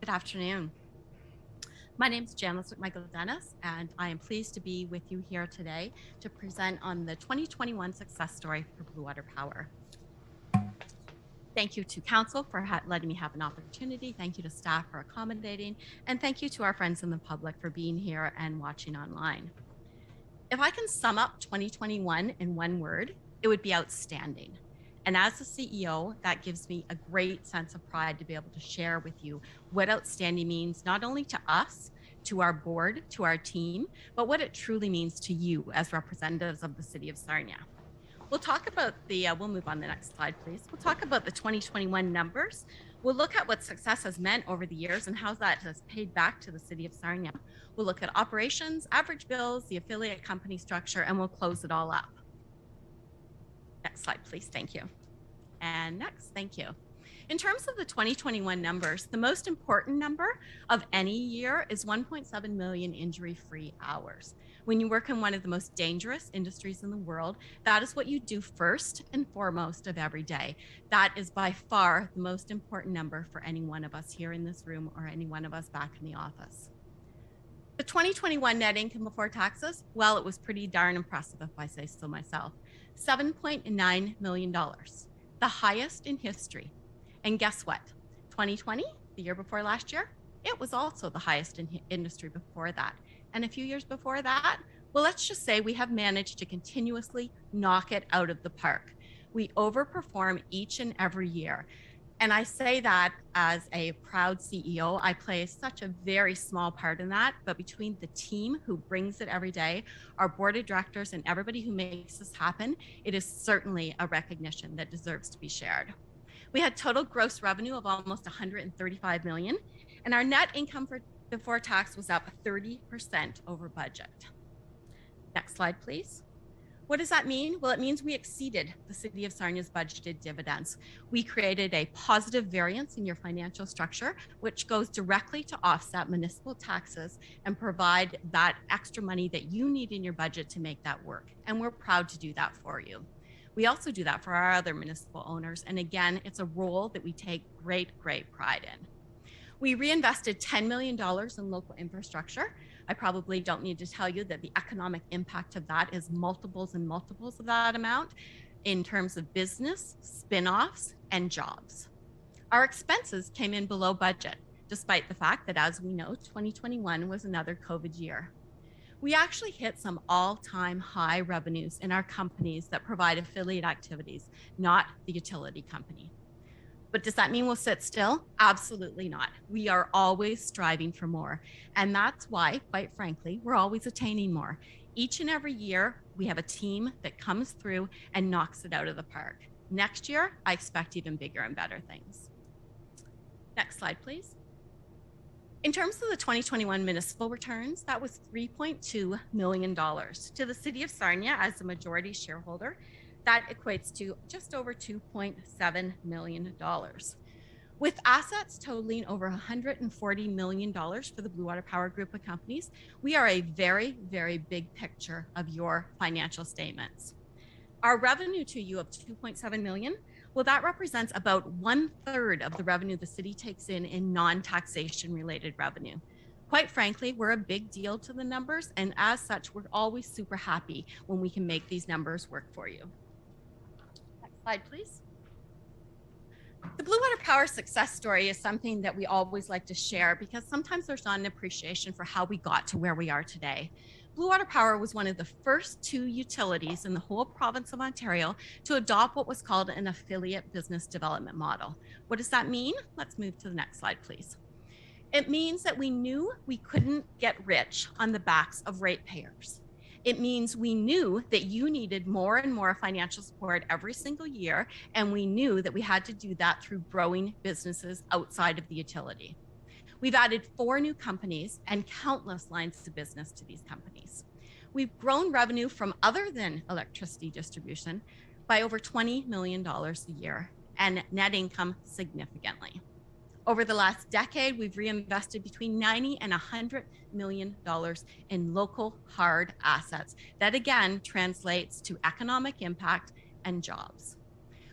Good afternoon. My name is Janice McMichael-Dennis, and I am pleased to be with you here today to present on the 2021 success story for Bluewater Power. Thank you to Council for letting me have an opportunity. Thank you to staff for accommodating, and thank you to our friends in the public for being here and watching online. If I can sum up 2021 in one word, it would be outstanding. And as the CEO, that gives me a great sense of pride to be able to share with you what outstanding means, not only to us, to our board, to our team, but what it truly means to you as representatives of the city of Sarnia. We'll talk about we'll move on to the next slide, please. We'll talk about the 2021 numbers. We'll look at what success has meant over the years and how that has paid back to the city of Sarnia. We'll look at operations, average bills, the affiliate company structure, and we'll close it all up. Next slide, please. Thank you. And next, thank you. In terms of the 2021 numbers, the most important number of any year is 1.7 million injury-free hours. When you work in one of the most dangerous industries in the world, that is what you do first and foremost of every day. That is by far the most important number for any one of us here in this room or any one of us back in the office. The 2021 net income before taxes, well, it was pretty darn impressive if I say so myself. $7.9 million, the highest in history. And guess what? 2020, the year before last year, it was also the highest in industry before that. And a few years before that, well, let's just say we have managed to continuously knock it out of the park. We overperform each and every year. And I say that as a proud CEO. I play such a very small part in that, but between the team who brings it every day, our board of directors, and everybody who makes this happen, it is certainly a recognition that deserves to be shared. We had total gross revenue of almost 135 million, and our net income before tax was up 30% over budget. Next slide, please. What does that mean? Well, it means we exceeded the city of Sarnia's budgeted dividends. We created a positive variance in your financial structure, which goes directly to offset municipal taxes and provide that extra money that you need in your budget to make that work. And we're proud to do that for you. We also do that for our other municipal owners. And again, it's a role that we take great, great pride in. We reinvested $10 million in local infrastructure. I probably don't need to tell you that the economic impact of that is multiples and multiples of that amount in terms of business, spin-offs, and jobs. Our expenses came in below budget, despite the fact that, as we know, 2021 was another COVID year. We actually hit some all-time high revenues in our companies that provide affiliate activities, not the utility company. But does that mean we'll sit still? Absolutely not. We are always striving for more. And that's why, quite frankly, we're always attaining more. Each and every year, we have a team that comes through and knocks it out of the park. Next year, I expect even bigger and better things. Next slide, please. In terms of the 2021 municipal returns, that was $3.2 million. To the city of Sarnia, as the majority shareholder, that equates to just over $2.7 million. With assets totaling over $140 million for the Bluewater Power Group of companies, we are a very, very big picture of your financial statements. Our revenue to you of $2.7 million, well, that represents about 1/3 of the revenue the city takes in non-taxation related revenue. Quite frankly, we're a big deal to the numbers, and as such, we're always super happy when we can make these numbers work for you. Next slide, please. The Bluewater Power success story is something that we always like to share because sometimes there's not an appreciation for how we got to where we are today. Bluewater Power was one of the first 2 utilities in the whole province of Ontario to adopt what was called an affiliate business development model. What does that mean? Let's move to the next slide, please. It means that we knew we couldn't get rich on the backs of ratepayers. It means we knew that you needed more and more financial support every single year, and we knew that we had to do that through growing businesses outside of the utility. We've added 4 new companies and countless lines of business to these companies. We've grown revenue from other than electricity distribution by over $20 million a year and net income significantly. Over the last decade, we've reinvested between $90 and $100 million in local hard assets. That again translates to economic impact and jobs.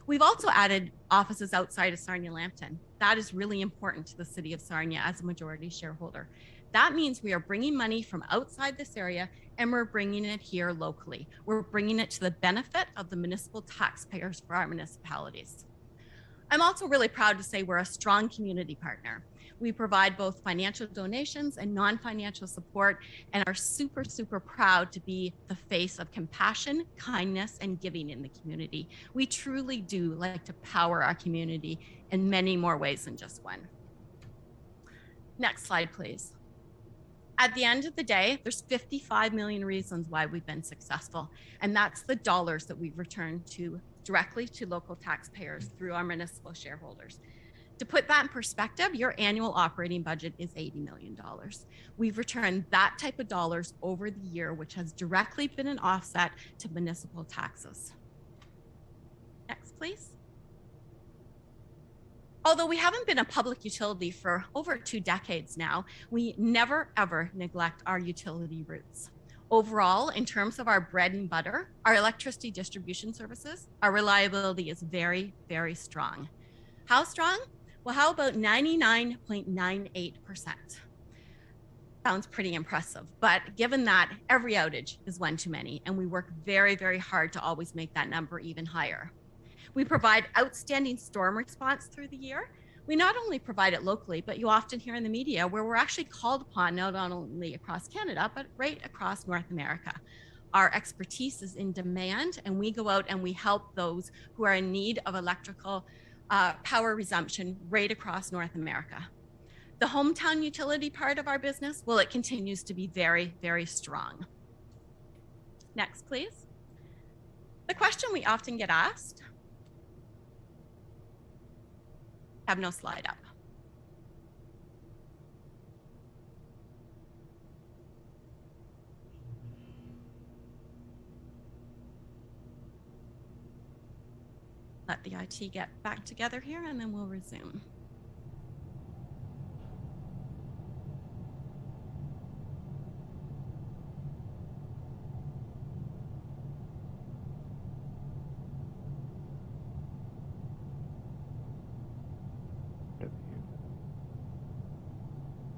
We've also added offices outside of Sarnia-Lambton. That is really important to the city of Sarnia as a majority shareholder. That means we are bringing money from outside this area and we're bringing it here locally. We're bringing it to the benefit of the municipal taxpayers for our municipalities. I'm also really proud to say we're a strong community partner. We provide both financial donations and non-financial support and are super, super proud to be the face of compassion, kindness, and giving in the community. We truly do like to power our community in many more ways than just one. Next slide, please. At the end of the day, there's 55 million reasons why we've been successful, and that's the dollars that we've returned directly to local taxpayers through our municipal shareholders. To put that in perspective, your annual operating budget is $80 million. We've returned that type of dollars over the year, which has directly been an offset to municipal taxes. Next, please. Although we haven't been a public utility for over 2 decades now, we never ever neglect our utility roots. Overall, in terms of our bread and butter, our electricity distribution services, our reliability is very, very strong. How strong? Well, how about 99.98%? Sounds pretty impressive, but given that every outage is one too many, and we work very, very hard to always make that number even higher. We provide outstanding storm response through the year. We not only provide it locally, but you often hear in the media where we're actually called upon not only across Canada, but right across North America. Our expertise is in demand, and we go out and we help those who are in need of electrical power resumption right across North America. The hometown utility part of our business, well, it continues to be very, very strong. Next, please. The question we often get asked, have no slide up. Let the IT get back together here and then we'll resume.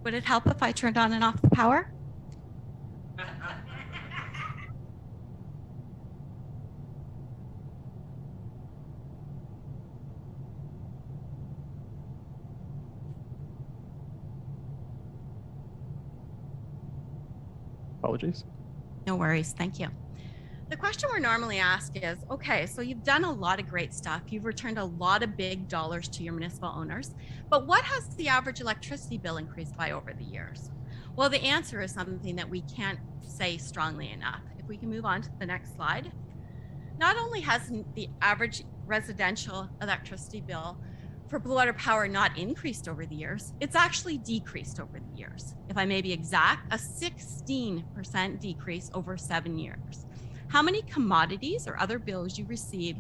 Would it help if I turned on and off the power? Apologies. No worries, thank you. The question we're normally asked is, okay, so you've done a lot of great stuff. You've returned a lot of big dollars to your municipal owners, but what has the average electricity bill increased by over the years? Well, the answer is something that we can't say strongly enough. If we can move on to the next slide. Not only has the average residential electricity bill for Bluewater Power not increased over the years, it's actually decreased over the years. If I may be exact, a 16% decrease over 7 years. How many commodities or other bills you receive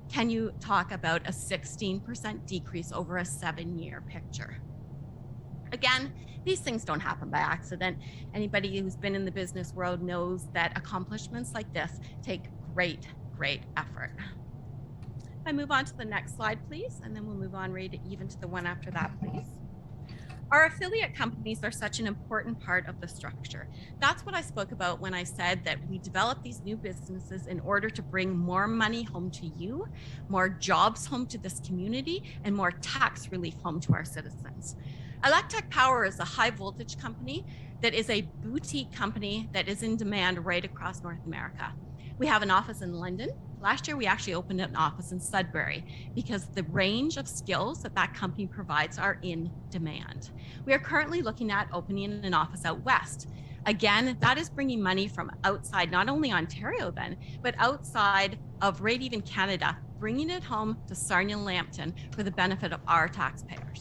can you talk about a 16% decrease over a 7-year picture? Again, these things don't happen by accident. Anybody who's been in the business world knows that accomplishments like this take great, great effort. If I move on to the next slide, please, and then we'll move on right even to the one after that, please. Our affiliate companies are such an important part of the structure. That's what I spoke about when I said that we develop these new businesses in order to bring more money home to you, more jobs home to this community, and more tax relief home to our citizens. Electech Power is a high voltage company that is a boutique company that is in demand right across North America. We have an office in London. Last year, we actually opened an office in Sudbury because the range of skills that that company provides are in demand. We are currently looking at opening an office out west. Again, that is bringing money from outside, not only Ontario then, but outside of right even Canada, bringing it home to Sarnia-Lambton for the benefit of our taxpayers.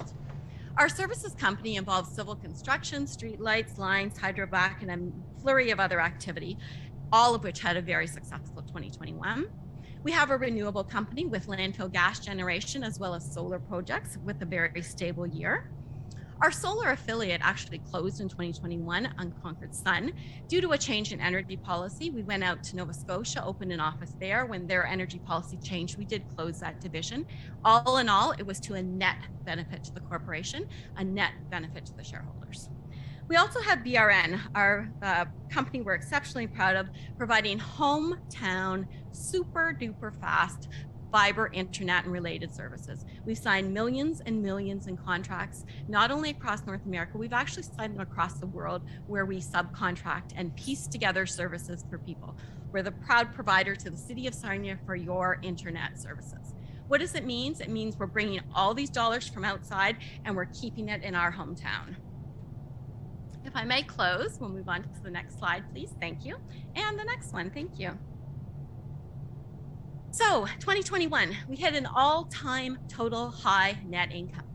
Our services company involves civil construction, street lights, lines, hydrovac, and a flurry of other activity, all of which had a very successful 2021. We have a renewable company with landfill gas generation as well as solar projects with a very stable year. Our solar affiliate actually closed in 2021, Unconquered Sun. Due to a change in energy policy, we went out to Nova Scotia, opened an office there. When their energy policy changed, we did close that division. All in all, it was to a net benefit to the corporation, a net benefit to the shareholders. We also have BRN, our company we're exceptionally proud of, providing hometown, super duper fast fiber, internet, and related services. We've signed millions and millions in contracts, not only across North America, we've actually signed them across the world where we subcontract and piece together services for people. We're the proud provider to the city of Sarnia for your internet services. What does it mean? It means we're bringing all these dollars from outside and we're keeping it in our hometown. If I may close, we'll move on to the next slide, please. Thank you. And the next one, thank you. So 2021, we hit an all-time total high net income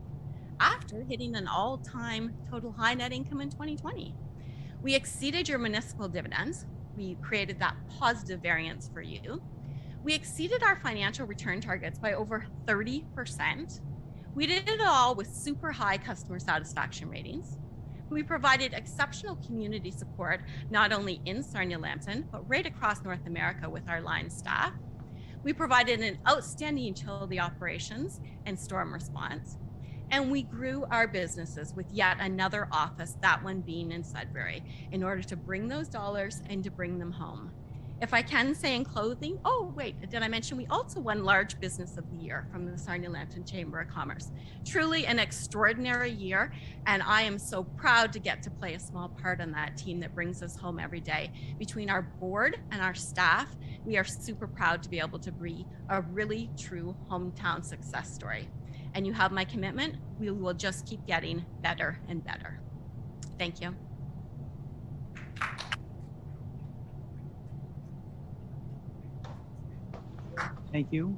after hitting an all-time total high net income in 2020. We exceeded your municipal dividends. We created that positive variance for you. We exceeded our financial return targets by over 30%. We did it all with super high customer satisfaction ratings. We provided exceptional community support, not only in Sarnia-Lambton, but right across North America with our line staff. We provided an outstanding utility operations and storm response. And we grew our businesses with yet another office, that one being in Sudbury, in order to bring those dollars and to bring them home. If I can say in closing, oh, wait, did I mention we also won Large Business of the Year from the Sarnia-Lambton Chamber of Commerce? Truly an extraordinary year, and I am so proud to get to play a small part on that team that brings us home every day. Between our board and our staff, we are super proud to be able to be a really true hometown success story. And you have my commitment. We will just keep getting better and better. Thank you. Thank you.